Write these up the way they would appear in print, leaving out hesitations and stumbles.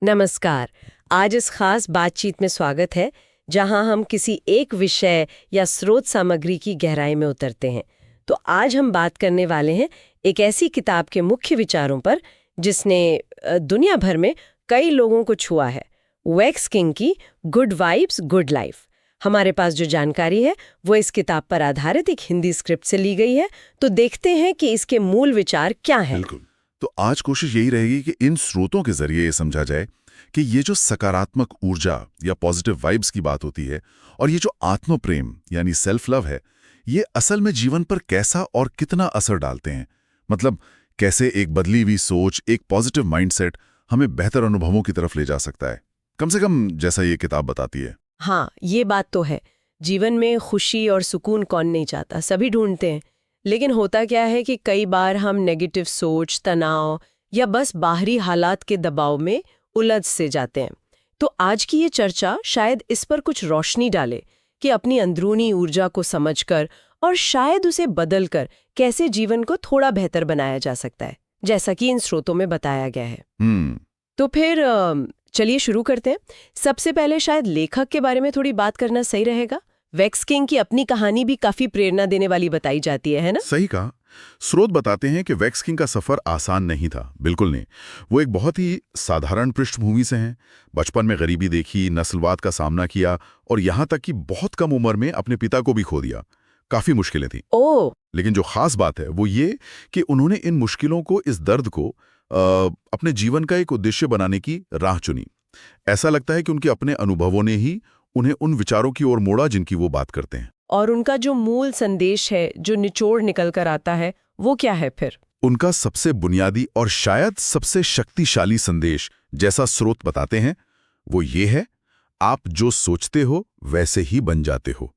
नमस्कार। आज इस खास बातचीत में स्वागत है जहां हम किसी एक विषय या स्रोत सामग्री की गहराई में उतरते हैं। तो आज हम बात करने वाले हैं एक ऐसी किताब के मुख्य विचारों पर जिसने दुनिया भर में कई लोगों को छुआ है। वेक्स किंग की गुड वाइब्स गुड लाइफ। हमारे पास जो जानकारी है वो इस किताब पर आधारित एक हिंदी स्क्रिप्ट से ली गई है। तो देखते हैं कि इसके मूल विचार क्या हैं। बिल्कुल। तो आज कोशिश यही रहेगी कि इन स्रोतों के जरिए ये समझा जाए कि ये जो सकारात्मक ऊर्जा या पॉजिटिव वाइब्स की बात होती है और ये जो आत्म प्रेम यानी सेल्फ लव है, ये असल में जीवन पर कैसा और कितना असर डालते हैं। मतलब कैसे एक बदली हुई सोच, एक पॉजिटिव माइंडसेट हमें बेहतर अनुभवों की तरफ ले जा सकता है, कम से कम जैसा ये किताब बताती है। हाँ, ये बात तो है। जीवन में खुशी और सुकून कौन नहीं चाहता, सभी ढूंढते हैं। लेकिन होता क्या है कि कई बार हम नेगेटिव सोच, तनाव या बस बाहरी हालात के दबाव में उलझ से जाते हैं। तो आज की ये चर्चा शायद इस पर कुछ रोशनी डाले कि अपनी अंदरूनी ऊर्जा को समझकर और शायद उसे बदलकर कैसे जीवन को थोड़ा बेहतर बनाया जा सकता है, जैसा कि इन स्रोतों में बताया गया है। तो फिर चलिए शुरू करते हैं। सबसे पहले शायद लेखक के बारे में थोड़ी बात करना सही रहेगा। वेक्स किंग की अपनी कहानी भी काफी प्रेरणा देने वाली बताई जाती है ना? सही कहा। स्रोत बताते हैं कि वेक्स किंग का सफर आसान नहीं था, बिल्कुल नहीं। वो एक बहुत ही साधारण पृष्ठभूमि से हैं। बचपन में गरीबी देखी, नस्लवाद का सामना किया और यहाँ तक कि बहुत कम उम्र में अपने पिता को भी खो दिया। काफी मुश्किलें थी। लेकिन जो खास बात है वो ये कि उन्होंने इन मुश्किलों को, इस दर्द को अपने जीवन का एक उद्देश्य बनाने की राह चुनी। ऐसा लगता है कि उनके अपने अनुभवों ने ही उन्हें उन विचारों की ओर मोड़ा जिनकी वो बात करते हैं। और उनका जो मूल संदेश है, जो निचोड़ निकल कर आता है, वो क्या है फिर? उनका सबसे बुनियादी और शायद सबसे शक्तिशाली संदेश, जैसा स्रोत बताते हैं, वो ये है, आप जो सोचते हो वैसे ही बन जाते हो।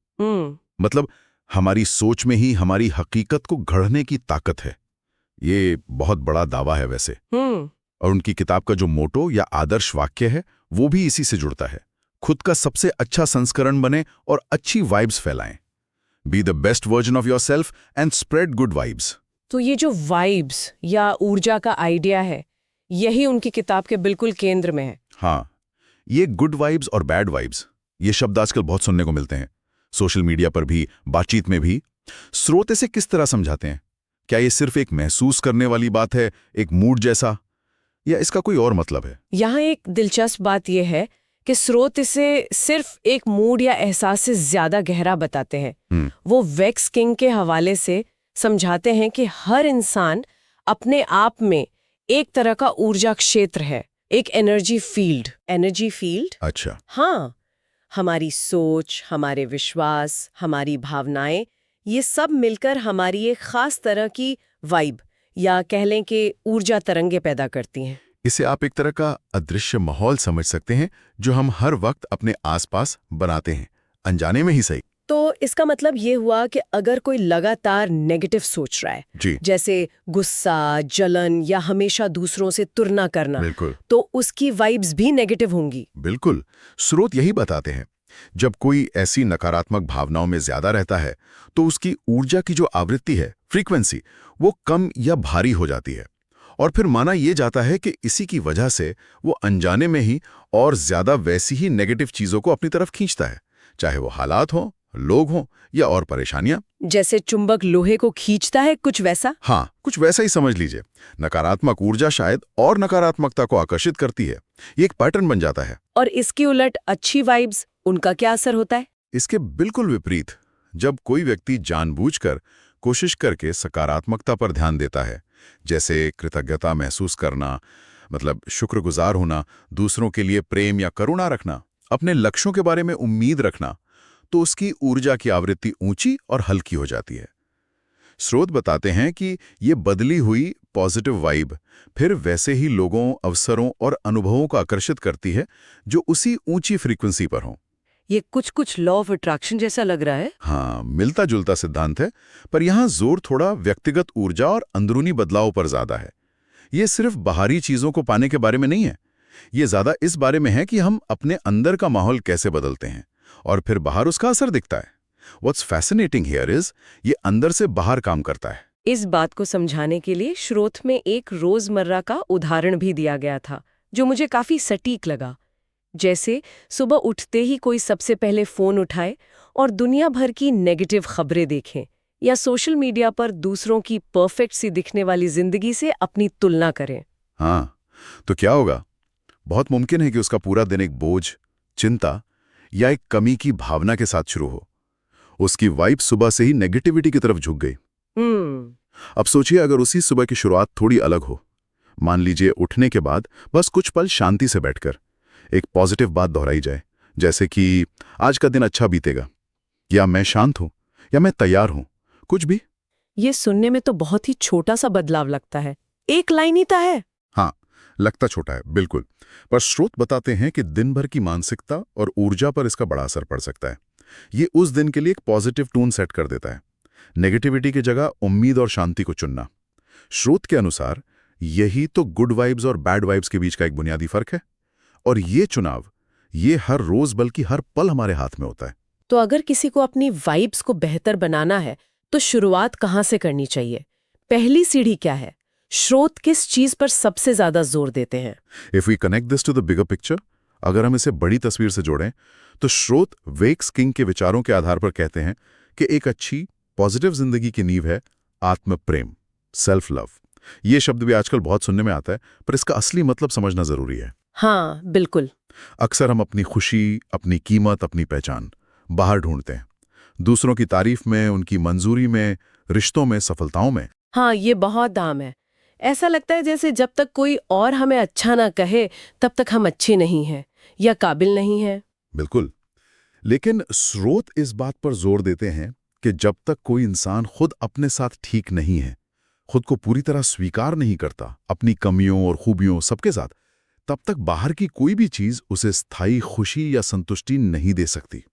मतलब हमारी सोच में ही हमारी हकीकत को गढ़ने की ताकत है। ये बहुत बड़ा दावा है वैसे। और उनकी किताब का जो मोटो या आदर्श वाक्य है वो भी इसी से जुड़ता है। खुद का सबसे अच्छा संस्करण बने और अच्छी वाइब्स फैलाएं। Be the best version of yourself and spread good vibes. तो ये जो वाइब्स या ऊर्जा का आइडिया है, यही उनकी किताब के बिल्कुल केंद्र में है। हाँ, ये गुड वाइब्स और बैड वाइब्स, ये शब्द आजकल बहुत सुनने को मिलते हैं, सोशल मीडिया पर भी, बातचीत में भी। स्रोत इसे किस तरह समझाते हैं? क्या ये सिर्फ एक महसूस करने वाली बात है, एक मूड जैसा, या इसका कोई और मतलब है? यहाँ एक दिलचस्प बात यह है कि स्रोत इसे सिर्फ एक मूड या एहसास से ज्यादा गहरा बताते हैं। वो वेक्स किंग के हवाले से समझाते हैं कि हर इंसान अपने आप में एक तरह का ऊर्जा क्षेत्र है, एक एनर्जी फील्ड। Energy field? अच्छा। हाँ, हमारी सोच, हमारे विश्वास, हमारी भावनाएं, ये सब मिलकर हमारी एक खास तरह की वाइब या कह लें कि ऊर्जा तरंगे पैदा करती हैं। इसे आप एक तरह का अदृश्य माहौल समझ सकते हैं जो हम हर वक्त अपने आसपास बनाते हैं, अनजाने में ही सही। तो इसका मतलब ये हुआ कि अगर कोई लगातार नेगेटिव सोच रहा है, जी, जैसे गुस्सा, जलन या हमेशा दूसरों से तुलना करना, बिल्कुल, तो उसकी वाइब्स भी नेगेटिव होंगी। बिल्कुल। स्रोत यही बताते हैं, जब कोई ऐसी नकारात्मक भावनाओं में ज्यादा रहता है तो उसकी ऊर्जा की जो आवृत्ति है, फ्रीक्वेंसी, वो कम या भारी हो जाती है। और फिर माना यह जाता है कि इसी की वजह से वो अनजाने में ही और ज्यादा वैसी ही नेगेटिव चीजों को अपनी तरफ खींचता है, चाहे वो हालात हो, लोग हों या और परेशानियां। जैसे चुंबक लोहे को खींचता है, कुछ वैसा? हाँ, कुछ वैसा ही समझ लीजिए। नकारात्मक ऊर्जा शायद और नकारात्मकता को आकर्षित करती है, ये एक पैटर्न बन जाता है। और इसके उलट अच्छी वाइब्स, उनका क्या असर होता है? इसके बिल्कुल विपरीत। जब कोई व्यक्ति जानबूझकर कोशिश करके सकारात्मकता पर ध्यान देता है, जैसे कृतज्ञता महसूस करना, मतलब शुक्रगुजार होना, दूसरों के लिए प्रेम या करुणा रखना, अपने लक्ष्यों के बारे में उम्मीद रखना, तो उसकी ऊर्जा की आवृत्ति ऊंची और हल्की हो जाती है। स्रोत बताते हैं कि ये बदली हुई पॉजिटिव वाइब फिर वैसे ही लोगों, अवसरों और अनुभवों को आकर्षित करती है जो उसी ऊंची फ्रीक्वेंसी पर हों। ये कुछ लॉ ऑफ अट्रैक्शन जैसा लग रहा है। हाँ, मिलता जुलता सिद्धांत है, पर यहाँ जोर थोड़ा व्यक्तिगत ऊर्जा और अंदरूनी बदलाव पर ज्यादा है। ये सिर्फ बाहरी चीजों को पाने के बारे में नहीं है, ये ज्यादा इस बारे में है कि हम अपने अंदर का माहौल कैसे बदलते हैं और फिर बाहर उसका असर दिखता है। What's fascinating here is, ये अंदर से बाहर काम करता है। इस बात को समझाने के लिए स्रोत में एक रोजमर्रा का उदाहरण भी दिया गया था, जो मुझे काफी सटीक लगा। जैसे सुबह उठते ही कोई सबसे पहले फोन उठाए और दुनिया भर की नेगेटिव खबरें देखें, या सोशल मीडिया पर दूसरों की परफेक्ट सी दिखने वाली जिंदगी से अपनी तुलना करें। हाँ, तो क्या होगा? बहुत मुमकिन है कि उसका पूरा दिन एक बोझ, चिंता या एक कमी की भावना के साथ शुरू हो। उसकी वाइब सुबह से ही नेगेटिविटी की तरफ झुक गई। अब सोचिए अगर उसी सुबह की शुरुआत थोड़ी अलग हो। मान लीजिए उठने के बाद बस कुछ पल शांति से बैठकर एक पॉजिटिव बात दोहराई जाए, जैसे कि आज का दिन अच्छा बीतेगा, या मैं शांत हूं, या मैं तैयार हूं, कुछ भी। ये सुनने में तो बहुत ही छोटा सा बदलाव लगता है, एक लाइन ही तो है। हाँ, लगता छोटा है, बिल्कुल, पर स्रोत बताते हैं कि दिन भर की मानसिकता और ऊर्जा पर इसका बड़ा असर पड़ सकता है। ये उस दिन के लिए एक पॉजिटिव टोन सेट कर देता है। नेगेटिविटी की जगह उम्मीद और शांति को चुनना। स्रोत के अनुसार यही तो गुड वाइब्स और बैड वाइब्स के बीच का एक बुनियादी फर्क है। और ये चुनाव, ये हर रोज बल्कि हर पल हमारे हाथ में होता है। तो अगर किसी को अपनी वाइब्स को बेहतर बनाना है तो शुरुआत कहाँ से करनी चाहिए? पहली सीढ़ी क्या है? स्रोत किस चीज पर सबसे ज्यादा जोर देते हैं? If we connect this to the bigger picture, अगर हम इसे बड़ी तस्वीर से जोड़ें, तो स्रोत वेक्स किंग के विचारों के आधार पर कहते हैं कि एक अच्छी पॉजिटिव जिंदगी की नींव है आत्म प्रेम, सेल्फ लव। ये शब्द भी आजकल बहुत सुनने में आता है, पर इसका असली मतलब समझना जरूरी है। हाँ, बिल्कुल। अक्सर हम अपनी खुशी, अपनी कीमत, अपनी पहचान बाहर ढूंढते हैं, दूसरों की तारीफ में, उनकी मंजूरी में, रिश्तों में, सफलताओं में। हाँ, ये बहुत दाम है। ऐसा लगता है जैसे जब तक कोई और हमें अच्छा ना कहे तब तक हम अच्छे नहीं हैं या काबिल नहीं हैं। बिल्कुल, लेकिन स्रोत इस बात पर जोर देते हैं कि जब तक कोई इंसान खुद अपने साथ ठीक नहीं है, खुद को पूरी तरह स्वीकार नहीं करता, अपनी कमियों और खूबियों सबके साथ, तब तक बाहर की कोई भी चीज उसे स्थायी खुशी या संतुष्टि नहीं दे सकती।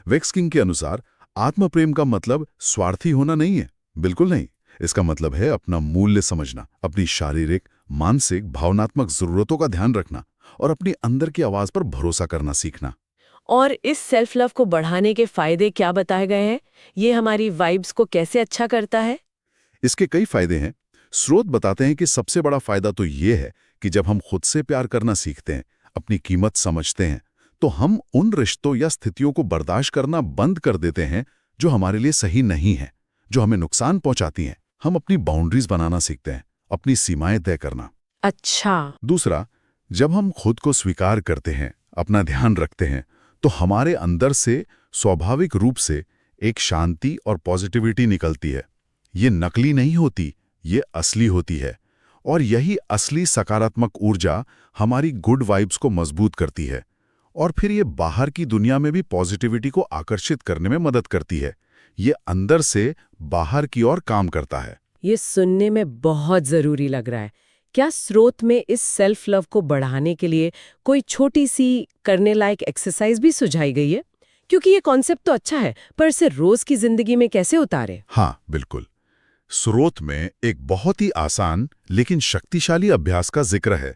वेक्स किंग के अनुसार आत्म प्रेम का मतलब स्वार्थी होना नहीं है, बिल्कुल नहीं। इसका मतलब है अपना मूल्य समझना, अपनी शारीरिक, मानसिक, भावनात्मक जरूरतों का ध्यान रखना और अपनी अंदर की आवाज पर भरोसा करना सीखना। और इस सेल्फ लव को बढ़ाने के फायदे क्या बताए गए हैं? ये हमारी वाइब्स को कैसे अच्छा करता है? इसके कई फायदे हैं। स्रोत बताते हैं कि सबसे बड़ा फायदा तो ये है कि जब हम खुद से प्यार करना सीखते हैं, अपनी कीमत समझते हैं, तो हम उन रिश्तों या स्थितियों को बर्दाश्त करना बंद कर देते हैं जो हमारे लिए सही नहीं है, जो हमें नुकसान पहुंचाती हैं। हम अपनी बाउंड्रीज बनाना सीखते हैं, अपनी सीमाएं तय करना। अच्छा। दूसरा, जब हम खुद को स्वीकार करते हैं, अपना ध्यान रखते हैं, तो हमारे अंदर से स्वाभाविक रूप से एक शांति और पॉजिटिविटी निकलती है। ये नकली नहीं होती, ये असली होती है। और यही असली सकारात्मक ऊर्जा हमारी गुड वाइब्स को मजबूत करती है, और फिर ये बाहर की दुनिया में भी पॉजिटिविटी को आकर्षित करने में मदद करती है। ये अंदर से बाहर की ओर काम करता है। ये सुनने में बहुत जरूरी लग रहा है। क्या स्रोत में इस सेल्फ लव को बढ़ाने के लिए कोई छोटी सी करने लायक एक्सरसाइज भी सुझाई गई है? क्योंकि ये कॉन्सेप्ट तो अच्छा है, पर इसे रोज की जिंदगी में कैसे उतारे? हाँ, बिल्कुल। स्रोत में एक बहुत ही आसान लेकिन शक्तिशाली अभ्यास का जिक्र है।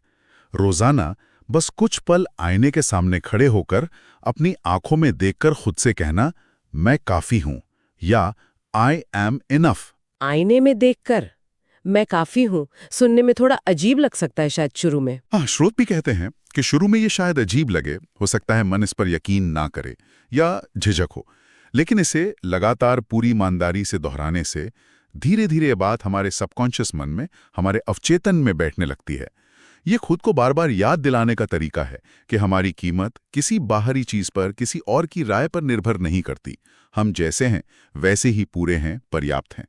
रोजाना बस कुछ पल आईने के सामने खड़े होकर अपनी आंखों में देखकर खुद से कहना, मैं काफी हूं, या आई एम इनफ। आईने में देखकर मैं काफी हूँ सुनने में थोड़ा अजीब लग सकता है शायद शुरू में। हाँ, स्रोत भी कहते हैं कि शुरू में ये शायद अजीब लगे, हो सकता है मन इस पर यकीन ना करे या झिझक हो, लेकिन इसे लगातार पूरी ईमानदारी से दोहराने से धीरे धीरे ये बात हमारे सबकॉन्शियस मन में, हमारे अवचेतन में बैठने लगती है। ये खुद को बार बार याद दिलाने का तरीका है कि हमारी कीमत किसी बाहरी चीज पर, किसी और की राय पर निर्भर नहीं करती। हम जैसे हैं वैसे ही पूरे हैं, पर्याप्त हैं।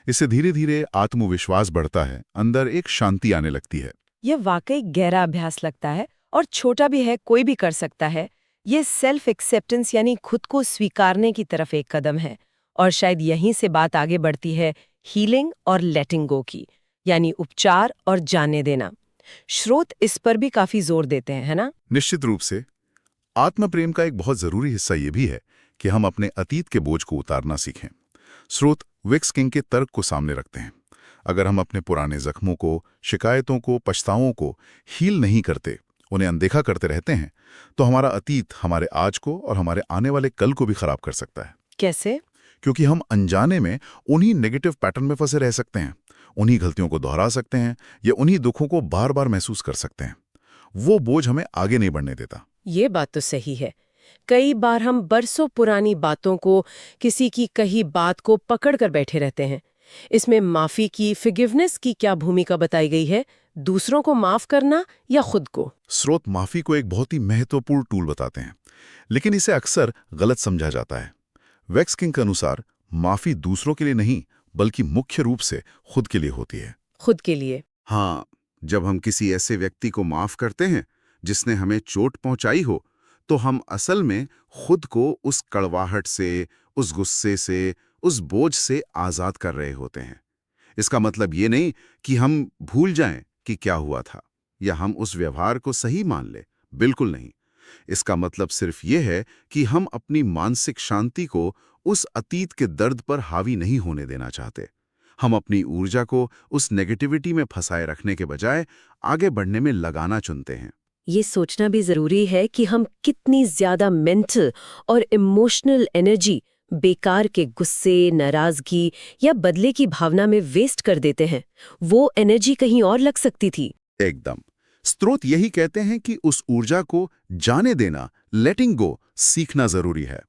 इससे धीरे धीरे आत्मविश्वास बढ़ता है, अंदर एक शांति आने लगती है। यह वाकई गहरा अभ्यास लगता है और छोटा भी है, कोई भी कर सकता है। ये सेल्फ एक्सेप्टेंस यानी खुद को स्वीकारने की तरफ एक कदम है, और शायद यहीं से बात आगे बढ़ती है हीलिंग और लेटिंग गो की, यानी उपचार और जाने देना। स्रोत इस पर भी काफी जोर देते हैं, है ना? निश्चित रूप से। आत्म प्रेम का एक बहुत जरूरी हिस्सा ये भी है कि हम अपने अतीत के बोझ को उतारना सीखें। स्रोत वेक्स किंग के तर्क को सामने रखते हैं। अगर हम अपने पुराने जख्मों को, शिकायतों को, पछताओं को हील नहीं करते, उन्हें अनदेखा करते रहते हैं, तो हमारा अतीत हमारे आज को और हमारे आने वाले कल को भी खराब कर सकता है। कैसे? क्योंकि हम अनजाने में उन्हीं नेगेटिव पैटर्न में फंसे रह सकते हैं, उन्हीं गलतियों को दोहरा सकते हैं या उन्हीं दुखों को बार बार महसूस कर सकते हैं। वो बोझ हमें आगे नहीं बढ़ने देता। ये बात तो सही है। कई बार हम बरसों पुरानी बातों को, किसी की कही बात को पकड़ कर बैठे रहते हैं। इसमें माफी की, फिगिवनेस की क्या भूमिका बताई गई है? दूसरों को माफ करना या खुद को? स्रोत माफी को एक बहुत ही महत्वपूर्ण टूल बताते हैं, लेकिन इसे अक्सर गलत समझा जाता है। वेक्स किंग के अनुसार माफी दूसरों के लिए नहीं, बल्कि मुख्य रूप से खुद के लिए होती है। खुद के लिए? हाँ, जब हम किसी ऐसे व्यक्ति को माफ करते हैं जिसने हमें चोट पहुंचाई हो, तो हम असल में खुद को उस कड़वाहट से, उस गुस्से से, उस बोझ से आजाद कर रहे होते हैं। इसका मतलब ये नहीं कि हम भूल जाएं कि क्या हुआ था, या हम उस व्यवहार को सही मान लें। बिल्कुल नहीं। इसका मतलब सिर्फ ये है कि हम अपनी मानसिक शांति को उस अतीत के दर्द पर हावी नहीं होने देना चाहते। हम अपनी ऊर्जा को उस नेगेटिविटी में फंसाए रखने के बजाय आगे बढ़ने में लगाना चुनते हैं। ये सोचना भी जरूरी है कि हम कितनी ज्यादा मेंटल और इमोशनल एनर्जी बेकार के गुस्से, नाराजगी या बदले की भावना में वेस्ट कर देते हैं। वो एनर्जी कहीं और लग सकती थी। एकदम। स्रोत यही कहते हैं कि उस ऊर्जा को जाने देना, लेटिंग गो, सीखना जरूरी है।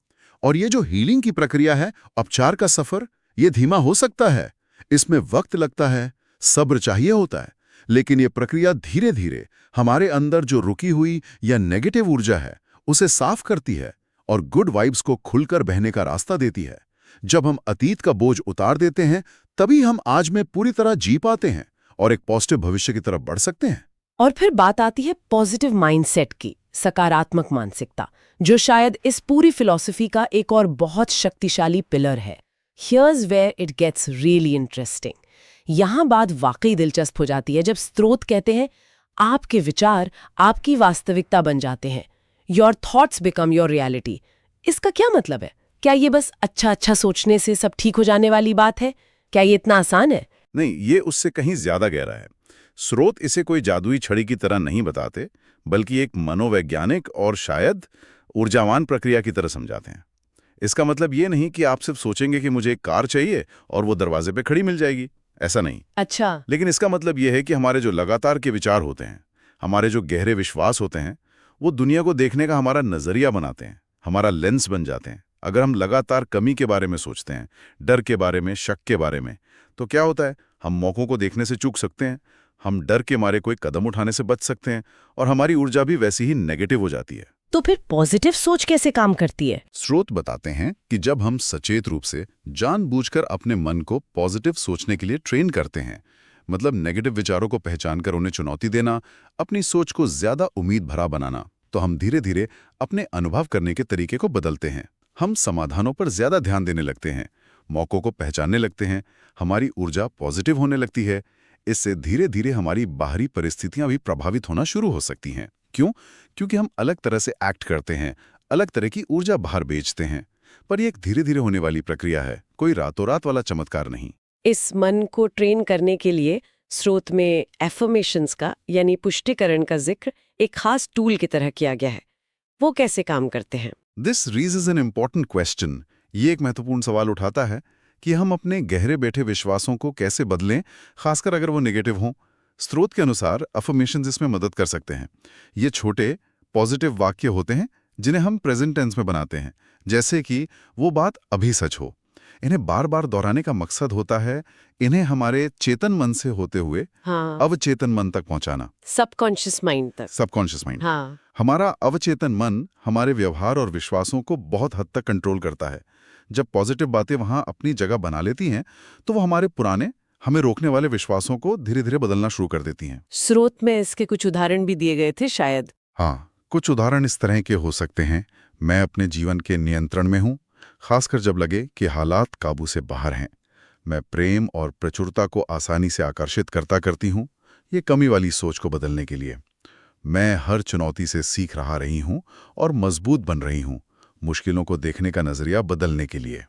और ये जो हीलिंग की प्रक्रिया है, उपचार का सफर, ये धीमा हो सकता है, इसमें वक्त लगता है, सब्र चाहिए होता है, लेकिन ये प्रक्रिया धीरे धीरे हमारे अंदर जो रुकी हुई या नेगेटिव ऊर्जा है उसे साफ करती है और गुड वाइब्स को खुलकर बहने का रास्ता देती है। जब हम अतीत का बोझ उतार देते हैं, तभी हम आज में पूरी तरह जी पाते हैं और एक पॉजिटिव भविष्य की तरफ बढ़ सकते हैं। और फिर बात आती है पॉजिटिव माइंडसेट की, सकारात्मक मानसिकता, जो शायद इस पूरी फिलॉसफी का एक और बहुत शक्तिशाली पिलर है। Here's where it gets really interesting. यहां बात वाकई दिलचस्प हो जाती है जब स्रोत कहते हैं आपके विचार आपकी वास्तविकता बन जाते हैं। Your thoughts become your reality. इसका क्या मतलब है? क्या ये बस अच्छा सोचने से सब ठीक हो जाने वाली बात है? क्या ये इतना आसान है? नहीं, ये उससे कहीं ज्यादा गहरा है। स्रोत इसे कोई जादुई छड़ी की तरह नहीं बताते, बल्कि एक मनोवैज्ञानिक और शायद ऊर्जावान प्रक्रिया की तरह समझाते हैं। इसका मतलब ये नहीं कि आप सिर्फ सोचेंगे कि मुझे एक कार चाहिए और वो दरवाजे पे खड़ी मिल जाएगी, ऐसा नहीं। अच्छा। लेकिन इसका मतलब ये है कि हमारे जो लगातार के विचार होते हैं, हमारे जो गहरे विश्वास होते हैं, वो दुनिया को देखने का हमारा नजरिया बनाते हैं, हमारा लेंस बन जाते हैं। अगर हम लगातार कमी के बारे में सोचते हैं, डर के बारे में, शक के बारे में, तो क्या होता है? हम मौकों को देखने से चूक सकते हैं, हम डर के मारे कोई कदम उठाने से बच सकते हैं, और हमारी ऊर्जा भी वैसी ही नेगेटिव हो जाती है। तो फिर पॉजिटिव सोच कैसे काम करती है? स्रोत बताते हैं कि जब हम सचेत रूप से जानबूझकर अपने मन को पॉजिटिव सोचने के लिए ट्रेन करते हैं, मतलब नेगेटिव विचारों को पहचानकर उन्हें चुनौती देना, अपनी सोच को ज्यादा उम्मीद भरा बनाना, तो हम धीरे धीरे अपने अनुभव करने के तरीके को बदलते हैं। हम समाधानों पर ज्यादा ध्यान देने लगते हैं, मौकों को पहचानने लगते हैं, हमारी ऊर्जा पॉजिटिव होने लगती है। इससे धीरे धीरे हमारी बाहरी परिस्थितियां भी प्रभावित होना शुरू हो सकती हैं। क्यों? क्योंकि हम अलग तरह से एक्ट करते हैं, अलग तरह की ऊर्जा बाहर भेजते हैं। पर यह एक धीरे धीरे होने वाली प्रक्रिया है, कोई रातों रात वाला चमत्कार नहीं। इस मन को ट्रेन करने के लिए स्रोत में एफर्मेशंस का, यानी पुष्टिकरण का जिक्र एक खास टूल की तरह किया गया है। वो कैसे काम करते हैं? This raises an important question. ये एक महत्वपूर्ण सवाल उठाता है कि हम अपने गहरे बैठे विश्वासों को कैसे बदलें, खासकर अगर वो नेगेटिव हों। स्रोत के अनुसार अफर्मेशंस इसमें मदद कर सकते हैं। ये छोटे पॉजिटिव वाक्य होते हैं जिन्हें हम प्रेजेंट टेंस में बनाते हैं, जैसे कि वो बात अभी सच हो। इन्हें बार बार दोहराने का मकसद होता है इन्हें हमारे चेतन मन से होते हुए अवचेतन मन तक पहुंचाना, सबकॉन्शियस माइंड तक। Subconscious mind. हाँ। हमारा अवचेतन मन हमारे व्यवहार और विश्वासों को बहुत हद तक कंट्रोल करता है। जब पॉजिटिव बातें वहां अपनी जगह बना लेती हैं, तो वो हमारे पुराने, हमें रोकने वाले विश्वासों को धीरे धीरे बदलना शुरू कर देती हैं। स्रोत में इसके कुछ उदाहरण भी दिए गए थे शायद। हाँ, कुछ उदाहरण इस तरह के हो सकते हैं। मैं अपने जीवन के नियंत्रण में हूँ, खासकर जब लगे कि हालात काबू से बाहर हैं। मैं प्रेम और प्रचुरता को आसानी से आकर्षित करती हूँ, ये कमी वाली सोच को बदलने के लिए। मैं हर चुनौती से सीख रही हूँ और मजबूत बन रही हूँ, मुश्किलों को देखने का नजरिया बदलने के लिए।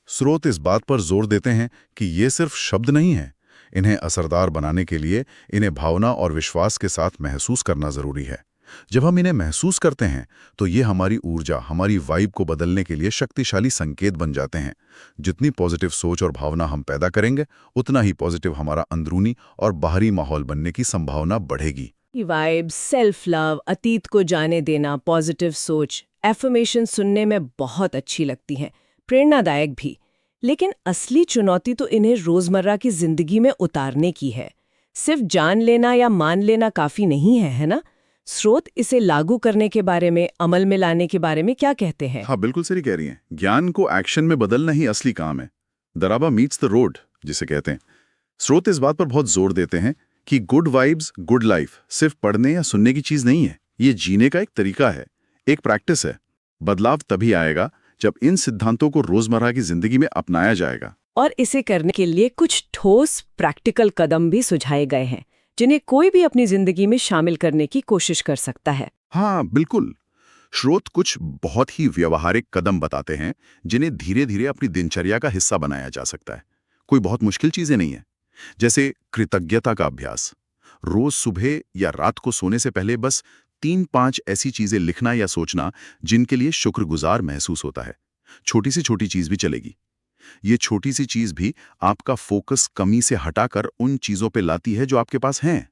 स्रोत इस बात पर जोर देते हैं कि ये सिर्फ शब्द नहीं है। इन्हें असरदार बनाने के लिए इन्हें भावना और विश्वास के साथ महसूस करना जरूरी है। जब हम इन्हें महसूस करते हैं, तो ये हमारी ऊर्जा, हमारी वाइब को बदलने के लिए शक्तिशाली संकेत बन जाते हैं। जितनी पॉजिटिव सोच और भावना हम पैदा करेंगे, उतना ही पॉजिटिव हमारा अंदरूनी और बाहरी माहौल बनने की संभावना बढ़ेगी। वाइब, सेल्फ लव, अतीत को जाने देना, पॉजिटिव सोच, एफर्मेशन सुनने में बहुत अच्छी लगती हैं, प्रेरणादायक भी। लेकिन असली चुनौती तो इन्हें रोजमर्रा की जिंदगी में उतारने की है। सिर्फ जान लेना या मान लेना काफी नहीं है ना? स्रोत इसे लागू करने के बारे में, अमल में लाने के बारे में क्या कहते हैं? हाँ, बिल्कुल सही कह रही हैं। ज्ञान को एक्शन में बदलना ही असली काम है। The rubber meets the road जिसे कहते हैं। स्रोत इस बात पर बहुत जोर देते हैं कि गुड वाइब्स, गुड लाइफ सिर्फ पढ़ने या सुनने की चीज नहीं है। ये जीने का एक तरीका है, एक प्रैक्टिस है। बदलाव तभी आएगा जब इन सिद्धांतों को रोजमर्रा की जिंदगी में अपनाया जाएगा। और इसे करने के लिए कुछ ठोस प्रैक्टिकल कदम भी सुझाए गए हैं, जिन्हें कोई भी अपनी जिंदगी में शामिल करने की कोशिश कर सकता है। हाँ, बिल्कुल। स्रोत कुछ बहुत ही व्यवहारिक कदम बताते हैं जिन्हें धीरे धीरे अपनी दिनचर्या का हिस्सा बनाया जा सकता है। कोई बहुत मुश्किल चीजें नहीं है। जैसे कृतज्ञता का अभ्यास। रोज सुबह या रात को सोने से पहले बस 3-5 ऐसी चीजें लिखना या सोचना जिनके लिए शुक्रगुजार महसूस होता है। छोटी सी छोटी चीज भी चलेगी। ये छोटी सी चीज भी आपका फोकस कमी से हटाकर उन चीजों पे लाती है जो आपके पास हैं।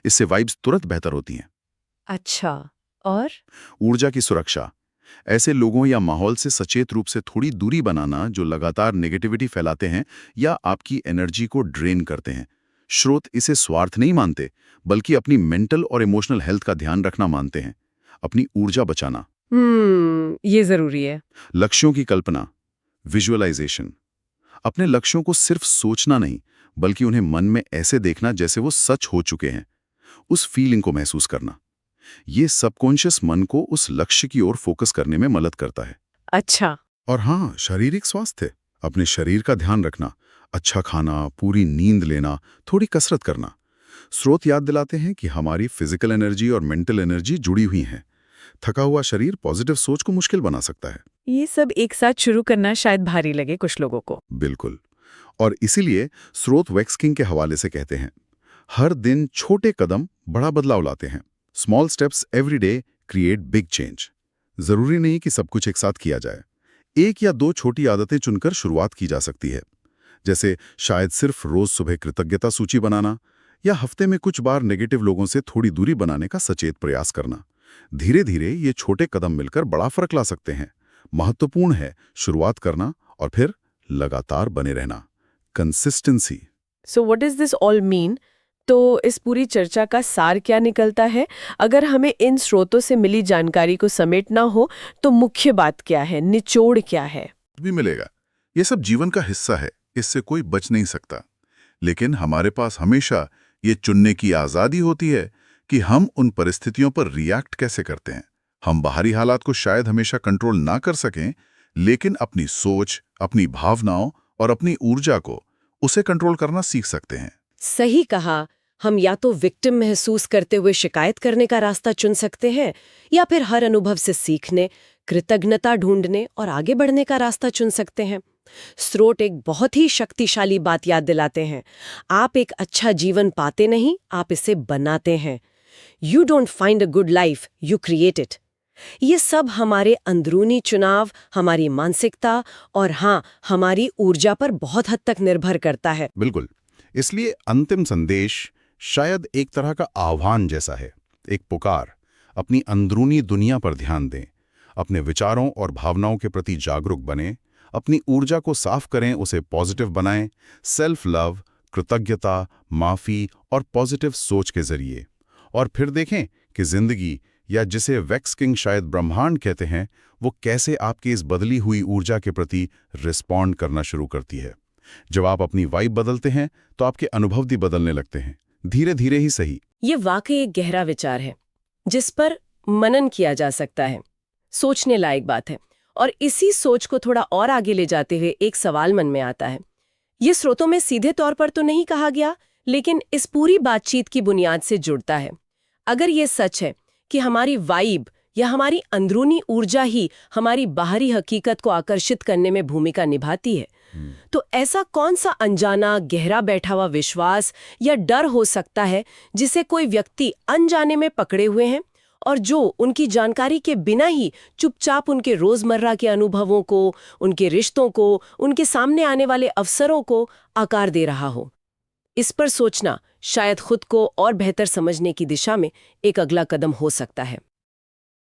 इससे वाइब्स तुरंत बेहतर होती हैं। अच्छा, और ऊर्जा की सुरक्षा। ऐसे लोगों या माहौल से सचेत रूप से थोड़ी दूरी बनाना जो लगातार नेगेटिविटी फैलाते हैं या आपकी एनर्जी को ड्रेन करते हैं। स्रोत इसे स्वार्थ नहीं मानते, बल्कि अपनी मेंटल और इमोशनल हेल्थ का ध्यान रखना मानते हैं। अपनी ऊर्जा बचाना। ये जरूरी है। लक्ष्यों की कल्पना, विजुअलाइजेशन। अपने लक्ष्यों को सिर्फ सोचना नहीं, बल्कि उन्हें मन में ऐसे देखना जैसे वो सच हो चुके हैं। उस फीलिंग को महसूस करना। ये सबकॉन्शियस मन को उस लक्ष्य की ओर फोकस करने में मदद करता है। अच्छा। और हाँ, शारीरिक स्वास्थ्य। अपने शरीर का ध्यान रखना, अच्छा खाना, पूरी नींद लेना, थोड़ी कसरत करना। स्रोत याद दिलाते हैं कि हमारी फिजिकल एनर्जी और मेंटल एनर्जी जुड़ी हुई हैं। थका हुआ शरीर पॉजिटिव सोच को मुश्किल बना सकता है। ये सब एक साथ शुरू करना शायद भारी लगे कुछ लोगों को। बिल्कुल। और इसीलिए स्रोत वेक्सकिंग के हवाले से कहते हैं, हर दिन छोटे कदम बड़ा बदलाव लाते हैं। Small steps every day create big change. जरूरी नहीं कि सब कुछ एक साथ किया जाए। एक या दो छोटी आदतें चुनकर शुरुआत की जा सकती है, जैसे शायद सिर्फ रोज सुबह कृतज्ञता सूची बनाना या हफ्ते में कुछ बार नेगेटिव लोगों से थोड़ी दूरी बनाने का सचेत प्रयास करना। धीरे धीरे ये छोटे कदम मिलकर बड़ा फर्क ला सकते हैं। महत्वपूर्ण है शुरुआत करना और फिर लगातार बने रहना। Consistency. So what does this all mean? तो इस पूरी चर्चा का सार क्या निकलता है? अगर हमें इन स्रोतों से मिली जानकारी को समेटना हो तो मुख्य बात क्या है, निचोड़ क्या है? भी मिलेगा। ये सब जीवन का हिस्सा है, इससे कोई बच नहीं सकता। लेकिन हमारे पास हमेशा ये चुनने की आज़ादी होती है कि हम उन परिस्थितियों पर रिएक्ट कैसे करते हैं। हम बाहरी हालात को शायद हमेशा कंट्रोल ना कर सकें, लेकिन अपनी सोच, अपनी भावनाओं और अपनी ऊर्जा को उसे कंट्रोल करना सीख सकते हैं। सही कहा। हम या तो विक्टिम महसूस करते हुए शिकायत करने का रास्ता चुन सकते हैं, या फिर हर अनुभव से सीखने, कृतज्ञता ढूंढने और आगे बढ़ने का रास्ता चुन सकते हैं। स्रोत एक बहुत ही शक्तिशाली बात याद दिलाते हैं। आप एक अच्छा जीवन पाते नहीं, आप इसे बनाते हैं। You don't find a good life, you create it. ये सब हमारे अंदरूनी चुनाव, हमारी मानसिकता और हाँ, हमारी ऊर्जा पर बहुत हद तक निर्भर करता है। बिल्कुल। इसलिए अंतिम संदेश शायद एक तरह का आह्वान जैसा है, एक पुकार। अपनी अंदरूनी दुनिया पर ध्यान दें, अपने विचारों और भावनाओं के प्रति जागरूक बनें, अपनी ऊर्जा को साफ करें, उसे पॉजिटिव बनाएं, सेल्फ लव, कृतज्ञता, माफ़ी और पॉजिटिव सोच के जरिए। और फिर देखें कि जिंदगी, या जिसे वेक्सकिंग शायद ब्रह्मांड कहते हैं, वो कैसे आपकी इस बदली हुई ऊर्जा के प्रति रिस्पॉन्ड करना शुरू करती है। जब आप अपनी वाइब बदलते हैं तो आपके अनुभव भी बदलने लगते हैं, धीरे धीरे ही सही। ये वाकई एक गहरा विचार है जिस पर मनन किया जा सकता है, सोचने लायक बात है। और इसी सोच को थोड़ा और आगे ले जाते हुए एक सवाल मन में आता है। ये स्रोतों में सीधे तौर पर तो नहीं कहा गया, लेकिन इस पूरी बातचीत की बुनियाद से जुड़ता है। अगर ये सच है कि हमारी वाइब या हमारी अंदरूनी ऊर्जा ही हमारी बाहरी हकीकत को आकर्षित करने में भूमिका निभाती है, तो ऐसा कौन सा अनजाना, गहरा बैठा हुआ विश्वास या डर हो सकता है जिसे कोई व्यक्ति अनजाने में पकड़े हुए हैं और जो उनकी जानकारी के बिना ही चुपचाप उनके रोजमर्रा के अनुभवों को, उनके रिश्तों को, उनके सामने आने वाले अवसरों को आकार दे रहा हो? इस पर सोचना शायद खुद को और बेहतर समझने की दिशा में एक अगला कदम हो सकता है।